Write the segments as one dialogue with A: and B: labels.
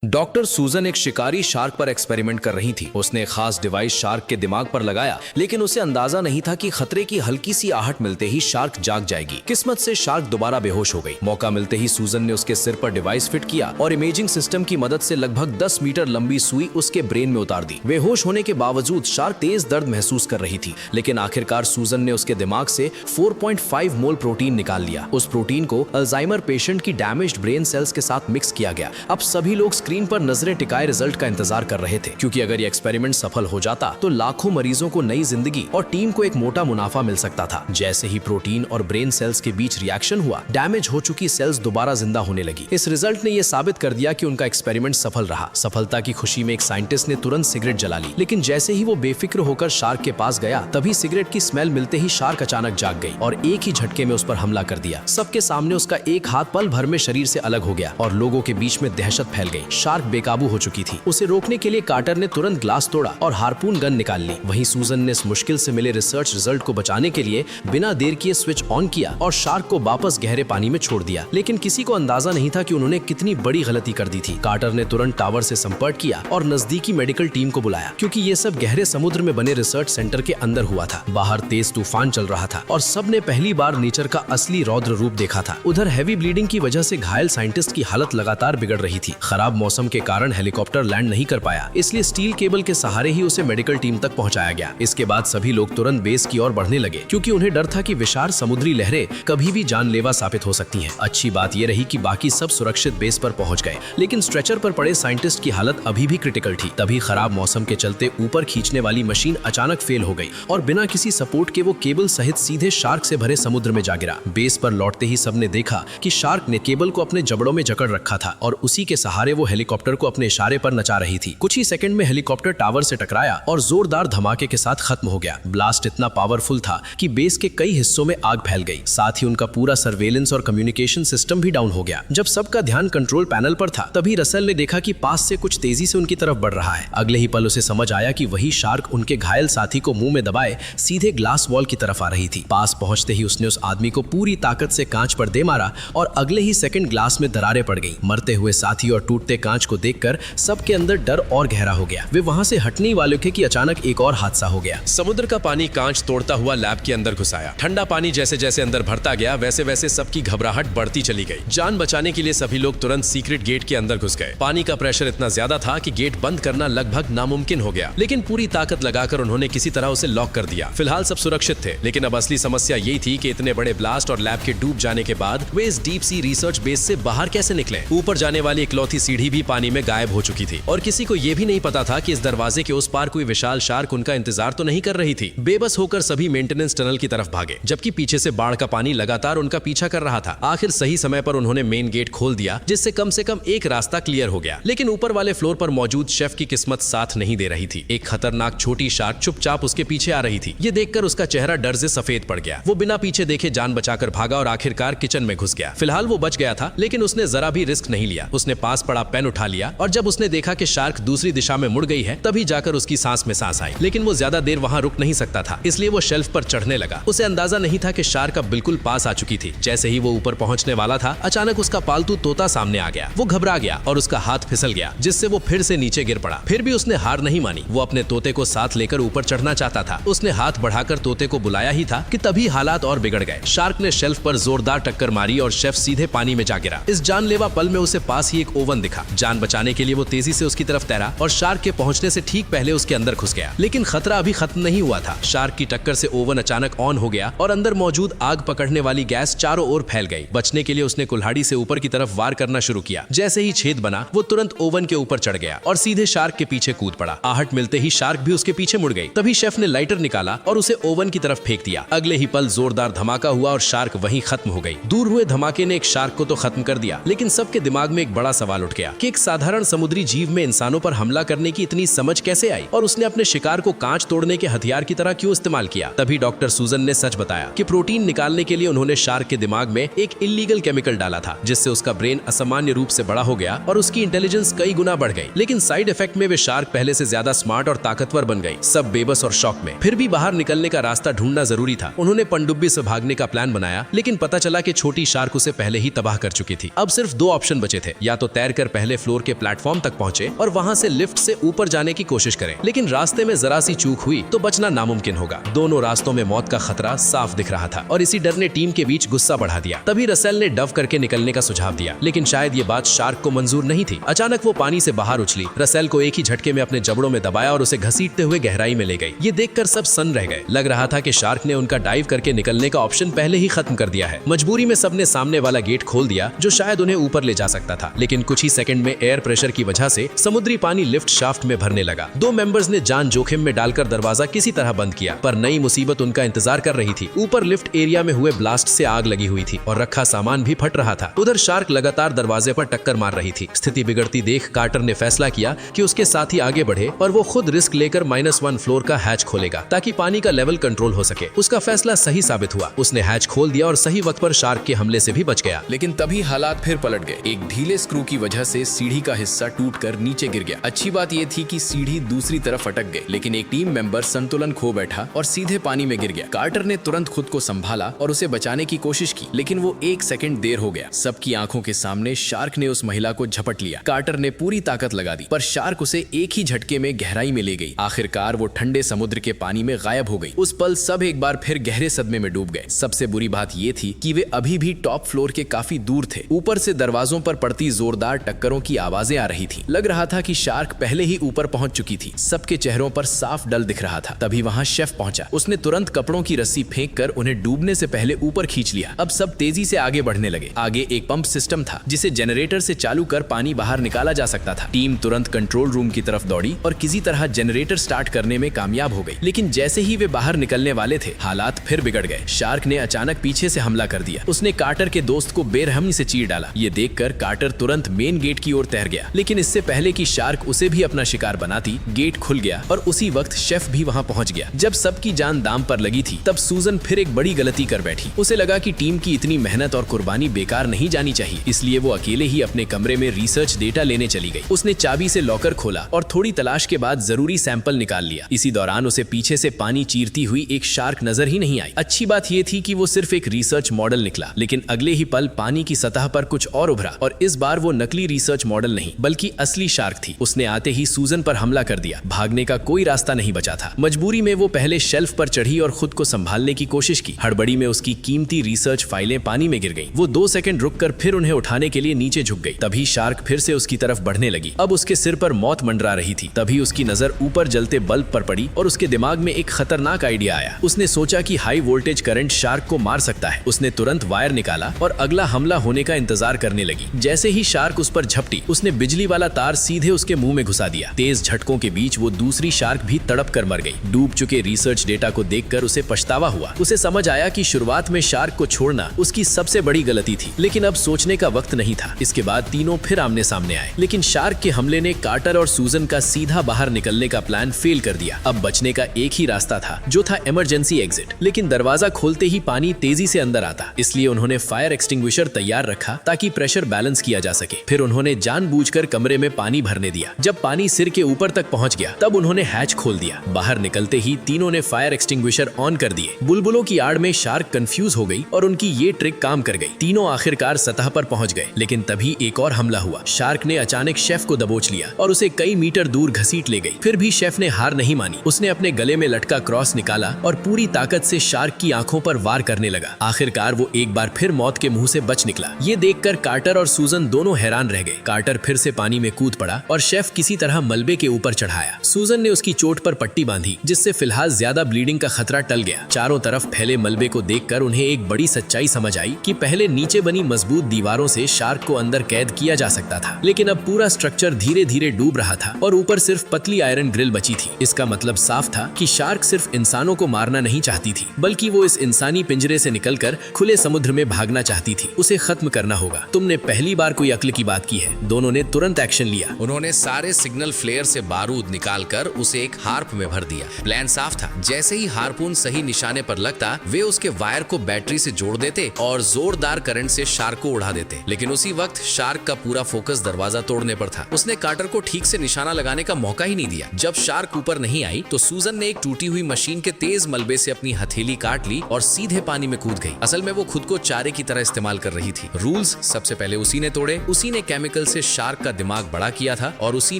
A: Doctor सूजन एक शिकारी शार्क पर एक्सपेरिमेंट कर रही थी। उसने एक खास डिवाइस शार्क के दिमाग पर लगाया, लेकिन उसे अंदाजा नहीं था कि खतरे की हल्की सी आहट मिलते ही शार्क जाग जाएगी। किस्मत से शार्क दोबारा बेहोश हो गई। मौका मिलते ही सूजन ने उसके सिर पर डिवाइस फिट किया और इमेजिंग सिस्टम की मदद से लगभग 10 मीटर लंबी सुई उसके ब्रेन में उतार दी। बेहोश होने के बावजूद शार्क तेज दर्द महसूस कर रही थी, लेकिन आखिरकार सूजन ने उसके दिमाग से 4.5 मोल प्रोटीन निकाल लिया। उस प्रोटीन को अल्जाइमर पेशेंट की डैमेज्ड ब्रेन सेल्स के साथ मिक्स किया गया। अब सभी लोग स्क्रीन पर नजरें टिकाए रिजल्ट का इंतजार कर रहे थे, क्योंकि अगर ये एक्सपेरिमेंट सफल हो जाता तो लाखों मरीजों को नई जिंदगी और टीम को एक मोटा मुनाफा मिल सकता था। जैसे ही प्रोटीन और ब्रेन सेल्स के बीच रिएक्शन हुआ, डैमेज हो चुकी सेल्स दोबारा जिंदा होने लगी। इस रिजल्ट ने यह साबित कर दिया कि उनका एक्सपेरिमेंट सफल रहा। सफलता की खुशी में एक साइंटिस्ट ने तुरंत सिगरेट जला ली, लेकिन जैसे ही वो बेफिक्र होकर शार्क के पास गया, तभी सिगरेट की स्मेल मिलते ही शार्क अचानक जाग गई और एक ही झटके में उस पर हमला कर दिया। सबके सामने उसका एक हाथ पल भर में शरीर से अलग हो गया और लोगों के बीच में दहशत फैल गई। शार्क बेकाबू हो चुकी थी। उसे रोकने के लिए कार्टर ने तुरंत ग्लास तोड़ा और हार्पून गन निकाल ली। वहीं सूजन ने इस मुश्किल से मिले रिसर्च रिजल्ट को बचाने के लिए बिना देर किए स्विच ऑन किया और शार्क को वापस गहरे पानी में छोड़ दिया। लेकिन किसी को अंदाजा नहीं था कि उन्होंने कितनी बड़ी गलती कर दी थी। कार्टर ने तुरंत टावर से संपर्क किया और नजदीकी मेडिकल टीम को बुलाया, क्योंकि ये सब गहरे समुद्र में बने रिसर्च सेंटर के अंदर हुआ था। बाहर तेज तूफान चल रहा था और सबने पहली बार नेचर का असली रौद्र रूप देखा था। उधर हैवी ब्लीडिंग की वजह से घायल साइंटिस्ट की हालत लगातार बिगड़ रही थी। खराब मौसम के कारण हेलीकॉप्टर लैंड नहीं कर पाया, इसलिए स्टील केबल के सहारे ही उसे मेडिकल टीम तक पहुंचाया गया। इसके बाद सभी लोग तुरंत बेस की ओर बढ़ने लगे, क्योंकि उन्हें डर था कि विशाल समुद्री लहरें कभी भी जानलेवा साबित हो सकती हैं। अच्छी बात यह रही कि बाकी सब सुरक्षित बेस पर पहुंच गए, लेकिन स्ट्रेचर पर पड़े साइंटिस्ट की हालत अभी भी क्रिटिकल थी। तभी खराब मौसम के चलते ऊपर खींचने वाली मशीन अचानक फेल हो गई और बिना किसी सपोर्ट के वो केबल सहित सीधे शार्क से भरे समुद्र में जा गिरा। बेस पर लौटते ही सबने देखा कि शार्क ने केबल को अपने जबड़ों में जकड़ रखा था और उसी के सहारे वो हेलीकॉप्टर को अपने इशारे पर नचा रही थी। कुछ ही सेकंड में हेलीकॉप्टर टावर से टकराया और जोरदार धमाके के साथ खत्म हो गया। ब्लास्ट इतना पावरफुल था कि बेस के कई हिस्सों में आग फैल गई। साथ ही उनका पूरा सर्वेलेंस और कम्युनिकेशन सिस्टम भी डाउन हो गया। जब सबका ध्यान कंट्रोल पैनल पर था, तभी रसेल ने देखा कि पास से कुछ तेजी से उनकी तरफ बढ़ रहा है। अगले ही पल उसे समझ आया कि वही शार्क उनके घायल साथी को मुंह में दबाए सीधे ग्लास वॉल की तरफ आ रही थी। पास पहुंचते ही उसने उस आदमी को पूरी ताकत से कांच पर दे मारा और अगले ही सेकंड ग्लास में दरारें पड़ गई। मरते हुए साथी और टूटते कांच को देखकर सबके अंदर डर और गहरा हो गया। वे वहां से हटने वाले थे कि अचानक एक और हादसा हो गया।
B: समुद्र का पानी कांच तोड़ता हुआ लैब के अंदर घुस आया। ठंडा पानी जैसे जैसे अंदर भरता गया, वैसे वैसे सबकी घबराहट बढ़ती चली गई। जान बचाने के लिए सभी लोग तुरंत सीक्रेट गेट के अंदर घुस गए। पानी का प्रेशर इतना ज्यादा था कि गेट बंद करना लगभग नामुमकिन हो गया, लेकिन पूरी ताकत लगाकर उन्होंने किसी तरह उसे लॉक कर दिया। फिलहाल सब सुरक्षित थे, लेकिन अब असली समस्या यही थी कि इतने बड़े ब्लास्ट और लैब के डूब जाने के बाद वे इस डीप सी रिसर्च बेस से बाहर कैसे निकले। ऊपर जाने वाली इकलौती सीढ़ी भी पानी में गायब हो चुकी थी और किसी को यह भी नहीं पता था कि इस दरवाजे के उस पार कोई विशाल शार्क उनका इंतजार तो नहीं कर रही थी। बेबस होकर सभी मेंटेनेंस टनल की तरफ भागे, जबकि पीछे से बाढ़ का पानी लगातार उनका पीछा कर रहा था। आखिर सही समय पर उन्होंने मेन गेट खोल दिया, जिससे कम से कम एक रास्ता क्लियर हो गया। लेकिन ऊपर वाले फ्लोर पर मौजूद शेफ की किस्मत साथ नहीं दे रही थी। एक खतरनाक छोटी शार्क चुपचाप उसके पीछे आ रही थी। ये देखकर उसका चेहरा डर से सफेद पड़ गया। वो बिना पीछे देखे जान बचाकर भागा और आखिरकार किचन में घुस गया। फिलहाल वो बच गया था, लेकिन उसने जरा भी रिस्क नहीं लिया। उसने पास पड़ा पेन उठा लिया और जब उसने देखा कि शार्क दूसरी दिशा में मुड़ गई है, तभी जाकर उसकी सांस में सांस आई। लेकिन वो ज्यादा देर वहां रुक नहीं सकता था, इसलिए वो शेल्फ पर चढ़ने लगा। उसे अंदाजा नहीं था कि शार्क अब बिल्कुल पास आ चुकी थी। जैसे ही वो ऊपर पहुंचने वाला था, अचानक उसका पालतू तोता सामने आ गया। वो घबरा गया और उसका हाथ फिसल गया, जिससे वो फिर से नीचे गिर पड़ा। फिर भी उसने हार नहीं मानी। वो अपने तोते को साथ लेकर ऊपर चढ़ना चाहता था। उसने हाथ बढ़ाकर तोते को बुलाया ही था कि तभी हालात और बिगड़ गए। शार्क ने शेल्फ पर जोरदार टक्कर मारी और शेफ सीधे पानी में जा गिरा। इस जानलेवा पल में उसे पास ही एक ओवन दिखा। जान बचाने के लिए वो तेजी से उसकी तरफ तैरा और शार्क के पहुंचने से ठीक पहले उसके अंदर घुस गया। लेकिन खतरा अभी खत्म नहीं हुआ था। शार्क की टक्कर से ओवन अचानक ऑन हो गया और अंदर मौजूद आग पकड़ने वाली गैस चारों ओर फैल गई। बचने के लिए उसने कुल्हाड़ी से ऊपर की तरफ वार करना शुरू किया। जैसे ही छेद बना, वो तुरंत ओवन के ऊपर चढ़ गया और सीधे शार्क के पीछे कूद पड़ा। आहट मिलते ही शार्क भी उसके पीछे मुड़ गई। तभी शेफ ने लाइटर निकाला और उसे ओवन की तरफ फेंक दिया। अगले ही पल जोरदार धमाका हुआ और शार्क वहीं खत्म हो गई। दूर हुए धमाके ने एक शार्क को तो खत्म कर दिया, लेकिन सबके दिमाग में एक बड़ा सवाल उठ गया कि एक साधारण समुद्री जीव में इंसानों पर हमला करने की इतनी समझ कैसे आई और उसने अपने शिकार को कांच तोड़ने के हथियार की तरह क्यों इस्तेमाल किया। तभी डॉक्टर सूजन ने सच बताया कि प्रोटीन निकालने के लिए उन्होंने शार्क के दिमाग में एक इल्लीगल केमिकल डाला था, जिससे उसका ब्रेन असामान्य रूप से बड़ा हो गया और उसकी इंटेलिजेंस कई गुना बढ़ गई। लेकिन साइड इफेक्ट में वे शार्क पहले से ज्यादा स्मार्ट और ताकतवर बन गई। सब बेबस और शॉक में। फिर भी बाहर निकलने का रास्ता ढूंढना जरूरी था। उन्होंने पनडुब्बी से भागने का प्लान बनाया, लेकिन पता चला कि छोटी शार्क उसे पहले ही तबाह कर चुकी थी। अब सिर्फ दो ऑप्शन बचे थे, या तो तैरकर पहले पहले फ्लोर के प्लेटफॉर्म तक पहुंचे और वहां से लिफ्ट से ऊपर जाने की कोशिश करें, लेकिन रास्ते में जरा सी चूक हुई तो बचना नामुमकिन होगा। दोनों रास्तों में मौत का खतरा साफ दिख रहा था और इसी डर ने टीम के बीच गुस्सा बढ़ा दिया। तभी रसेल ने डव करके निकलने का सुझाव दिया, लेकिन शायद ये बात शार्क को मंजूर नहीं थी। अचानक वो पानी से बाहर उछली, रसेल को एक ही झटके में अपने जबड़ों में दबाया और उसे घसीटते हुए गहराई में ले गई। ये देखकर सब सन्न रह गए। लग रहा था कि शार्क ने उनका डाइव करके निकलने का ऑप्शन पहले ही खत्म कर दिया है। मजबूरी में सबने सामने वाला गेट खोल दिया जो शायद उन्हें ऊपर ले जा सकता था, लेकिन कुछ ही सेकंड में एयर प्रेशर की वजह से समुद्री पानी लिफ्ट शाफ्ट में भरने लगा। दो मेंबर्स ने जान जोखिम में डालकर दरवाजा किसी तरह बंद किया, पर नई मुसीबत उनका इंतजार कर रही थी। ऊपर लिफ्ट एरिया में हुए ब्लास्ट से आग लगी हुई थी और रखा सामान भी फट रहा था। उधर शार्क लगातार दरवाजे पर टक्कर मार रही थी। स्थिति बिगड़ती देख कार्टर ने फैसला किया कि उसके साथी आगे बढ़े और वो खुद रिस्क लेकर -1 फ्लोर का हैच खोलेगा ताकि पानी का लेवल कंट्रोल हो सके। उसका फैसला सही साबित हुआ। उसने हैच खोल दिया और सही वक्त पर शार्क के हमले से भी बच गया।
A: लेकिन तभी हालात फिर पलट गए। एक ढीले स्क्रू की वजह से सीढ़ी का हिस्सा टूटकर नीचे गिर गया। अच्छी बात यह थी कि सीढ़ी दूसरी तरफ अटक गई, लेकिन एक टीम मेंबर संतुलन खो बैठा और सीधे पानी में गिर गया। कार्टर ने तुरंत खुद को संभाला और उसे बचाने की कोशिश की, लेकिन वो 1 सेकंड देर हो गया। सबकी आंखों के सामने शार्क ने उस महिला को झपट लिया। कार्टर ने पूरी ताकत लगा दी, पर शार्क उसे एक ही झटके में गहराई में ले गई। आखिरकार वो ठंडे समुद्र के पानी में गायब हो गई। उस पल सब एक बार फिर गहरे सदमे में डूब गए। सबसे बुरी बात ये थी कि वे अभी भी टॉप फ्लोर के काफी दूर थे। ऊपर से दरवाजों पर पड़ती जोरदार टक्करों की आवाजें आ रही थी। लग रहा था कि शार्क पहले ही ऊपर पहुंच चुकी थी। सबके चेहरों पर साफ डर दिख रहा था। तभी वहां शेफ पहुंचा। उसने तुरंत कपड़ों की रस्सी फेंक कर उन्हें डूबने से पहले ऊपर खींच लिया। अब सब तेजी से आगे बढ़ने लगे। आगे एक पंप सिस्टम था जिसे जनरेटर से चालू कर पानी बाहर निकाला जा सकता था। टीम तुरंत कंट्रोल रूम की तरफ दौड़ी और किसी तरह जनरेटर स्टार्ट करने में कामयाब हो गई। लेकिन जैसे ही वे बाहर निकलने वाले थे, हालात फिर बिगड़ गए। शार्क ने अचानक पीछे से हमला कर दिया। उसने कार्टर के दोस्त को बेरहमी से चीर डाला। ये देखकर कार्टर तुरंत मेन गेट की ओर तैर गया, लेकिन इससे पहले कि शार्क उसे भी अपना शिकार बनाती, गेट खुल गया और उसी वक्त शेफ भी वहां पहुंच गया। जब सबकी जान दांव पर लगी थी, तब सूजन फिर एक बड़ी गलती कर बैठी। उसे लगा कि टीम की इतनी मेहनत और कुर्बानी बेकार नहीं जानी चाहिए, इसलिए वो अकेले ही अपने कमरे में रिसर्च डेटा लेने चली गई। उसने चाबी से लॉकर खोला और थोड़ी तलाश के बाद जरूरी सैंपल निकाल लिया। इसी दौरान उसे पीछे से पानी चीरती हुई एक शार्क नजर ही नहीं आई। अच्छी बात यह थी कि वो सिर्फ एक रिसर्च मॉडल निकला, लेकिन अगले ही पल पानी की सतह पर कुछ और उभरा और इस बार वो नकली रिसर्च मॉडल नहीं बल्कि असली शार्क थी। उसने आते ही सूजन पर हमला कर दिया। भागने का कोई रास्ता नहीं बचा था। मजबूरी में वो पहले शेल्फ पर चढ़ी और खुद को संभालने की कोशिश की। हड़बड़ी में उसकी कीमती रिसर्च फाइलें पानी में गिर गईं। वो 2 सेकंड रुककर फिर उन्हें उठाने के लिए नीचे झुक गई। तभी शार्क फिर से उसकी तरफ बढ़ने लगी। अब उसके सिर पर मौत मंडरा रही थी। तभी उसकी नजर ऊपर जलते बल्ब पर पड़ी और उसके दिमाग में एक खतरनाक आइडिया आया। उसने सोचा कि हाई वोल्टेज करंट शार्क को मार सकता है। उसने तुरंत वायर निकाला और अगला हमला होने का इंतजार करने लगी। जैसे ही शार्क उस पर झपटी, उसने बिजली वाला तार सीधे उसके मुंह में घुसा दिया। तेज झटकों के बीच वो दूसरी शार्क भी तड़प कर मर गई। डूब चुके रिसर्च डेटा को देखकर उसे पछतावा हुआ। उसे समझ आया कि शुरुआत में शार्क को छोड़ना उसकी सबसे बड़ी गलती थी, लेकिन अब सोचने का वक्त नहीं था। इसके बाद तीनों फिर आमने सामने आए, लेकिन शार्क के हमले ने कार्टर और सूजन का सीधा बाहर निकलने का प्लान फेल कर दिया। अब बचने का एक ही रास्ता था, जो था इमरजेंसी एग्जिट। लेकिन दरवाजा खोलते ही पानी तेजी से अंदर आता, इसलिए उन्होंने फायर एक्सटिंग्विशर तैयार रखा ताकि प्रेशर बैलेंस किया जा सके। फिर उन्होंने जानबूझकर कमरे में पानी भरने दिया। जब पानी सिर के ऊपर तक पहुंच गया, तब उन्होंने हैच खोल दिया। बाहर निकलते ही तीनों ने फायर एक्सटिंग्विशर ऑन कर दिए। बुलबुलों की आड़ में शार्क कंफ्यूज हो गई और उनकी ये ट्रिक काम कर गई। तीनों आखिरकार सतह पर पहुंच गए, लेकिन तभी एक और हमला हुआ। शार्क ने अचानक शेफ को दबोच लिया और उसे कई मीटर दूर घसीट ले गई। फिर भी शेफ ने हार नहीं मानी। उसने अपने गले में लटका क्रॉस निकाला और पूरी ताकत से शार्क की आंखों पर वार करने लगा। आखिरकार वो एक बार फिर मौत के मुंह से बच निकला। ये देखकर कार्टर और सूजन दोनों हैरान रह गए। कार्टर फिर से पानी में कूद पड़ा और शेफ किसी तरह मलबे के ऊपर चढ़ाया। सूजन ने उसकी चोट पर पट्टी बांधी, जिससे फिलहाल ज्यादा ब्लीडिंग का खतरा टल गया। चारों तरफ फैले मलबे को देखकर उन्हें एक बड़ी सच्चाई समझ आई कि पहले नीचे बनी मजबूत दीवारों से शार्क को अंदर कैद किया जा सकता था, लेकिन अब पूरा स्ट्रक्चर धीरे धीरे डूब रहा था और ऊपर सिर्फ पतली आयरन ग्रिल बची थी। इसका मतलब साफ था कि शार्क सिर्फ इंसानों को मारना नहीं चाहती थी, बल्कि वो इस इंसानी पिंजरे से निकलकर खुले समुद्र में भागना चाहती थी। उसे खत्म करना होगा। तुमने पहली बार कोई अक्ल की बात की है। दोनों ने तुरंत एक्शन लिया।
C: उन्होंने सारे सिग्नल फ्लेयर से बारूद निकालकर उसे एक हार्प में भर दिया। प्लान साफ था। जैसे ही हार्पून सही निशाने पर लगता, वे उसके वायर को बैटरी से जोड़ देते और जोरदार करंट से शार्क को उड़ा देते। लेकिन उसी वक्त शार्क का पूरा फोकस दरवाजा तोड़ने पर था। उसने कार्टर को ठीक से निशाना लगाने का मौका ही नहीं दिया। जब शार्क ऊपर नहीं आई, तो सूजन ने एक टूटी हुई मशीन के तेज मलबे से अपनी हथेली काट ली और सीधे पानी में कूद गई। असल में वो खुद को चारे की तरह इस्तेमाल कर रही थी। रूल्स सबसे पहले उसी ने तोड़े। उसी ने केमिकल केमिकल से शार्क का दिमाग बड़ा किया था और उसी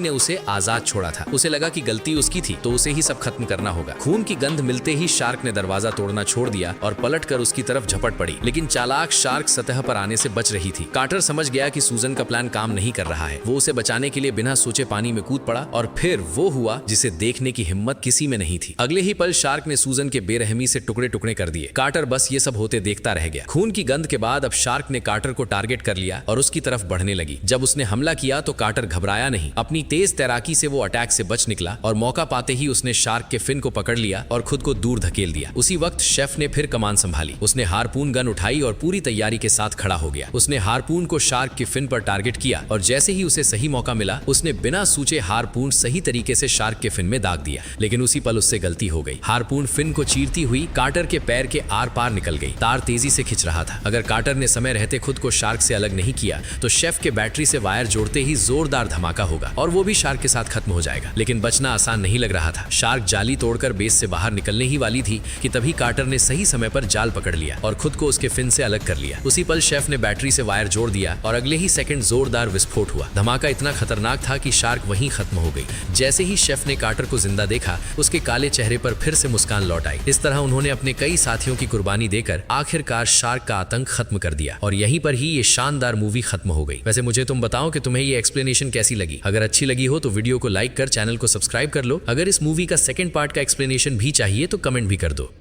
C: ने उसे आजाद छोड़ा था। उसे लगा कि गलती उसकी थी तो उसे ही सब खत्म करना होगा। खून की गंध मिलते ही शार्क ने दरवाजा तोड़ना छोड़ दिया और पलटकर उसकी तरफ झपट पड़ी, लेकिन चालाक शार्क सतह पर आने से बच रही थी। कार्टर समझ गया कि सूजन का प्लान काम नहीं कर रहा है। वो उसे बचाने के लिए बिना सोचे पानी में कूद पड़ा और फिर वो हुआ जिसे देखने की हिम्मत किसी में नहीं थी। अगले ही पल शार्क ने सूजन के बेरहमी से टुकड़े टुकड़े कर दिए। कार्टर बस ये सब होते देखता रह गया। खून की गंध के बाद अब शार्क ने कार्टर को टारगेट कर लिया और उसकी तरफ बढ़ने लगी। जब उसने हमला किया तो कार्टर घबराया नहीं। अपनी तेज तैराकी से वो अटैक से बच निकला और मौका पाते ही उसने शार्क के फिन को पकड़ लिया और खुद को दूर धकेल दिया। उसी वक्त शेफ ने फिर कमान संभाली। उसने हारपून गन उठाई और पूरी तैयारी के साथ खड़ा हो गया। उसने हारपून को शार्क के फिन पर टारगेट किया और जैसे ही उसे सही मौका मिला उसने बिना सोचे हारपून सही तरीके से शार्क के फिन में दाग दिया, लेकिन उसी पल उससे गलती हो गई। हारपून फिन को चीरती हुई कार्टर के पैर के आर पार निकल गई। तार तेजी से खिंच रहा था। अगर कार्टर ने समय रहते खुद को शार्क से अलग नहीं किया तो शेफ के बैटरी से वायर जोड़ते ही जोरदार धमाका होगा और वो भी शार्क के साथ खत्म हो जाएगा। लेकिन बचना आसान नहीं लग रहा था। शार्क जाली तोड़कर बेस से बाहर निकलने ही वाली थी कि तभी कार्टर ने सही समय पर जाल पकड़ लिया और खुद को उसके फिन से अलग कर लिया। उसी पल शेफ ने बैटरी से वायर जोड़ दिया और अगले ही सेकंड जोरदार विस्फोट हुआ। धमाका इतना खतरनाक था कि शार्क वहीं खत्म हो गई। जैसे ही शेफ ने कार्टर को जिंदा देखा उसके काले चेहरे पर फिर से मुस्कान लौट आई। इस तरह उन्होंने अपने कई साथियों की कुर्बानी देकर आखिरकार शार्क का आतंक खत्म कर दिया और यहीं पर ही ये शानदार मूवी खत्म हो गई। वैसे मुझे तुम बताओ कि तुम्हें ये एक्सप्लेनेशन कैसी लगी। अगर अच्छी लगी हो तो वीडियो को लाइक कर चैनल को सब्सक्राइब कर लो। अगर इस मूवी का सेकंड पार्ट का एक्सप्लेनेशन भी चाहिए तो कमेंट भी कर दो।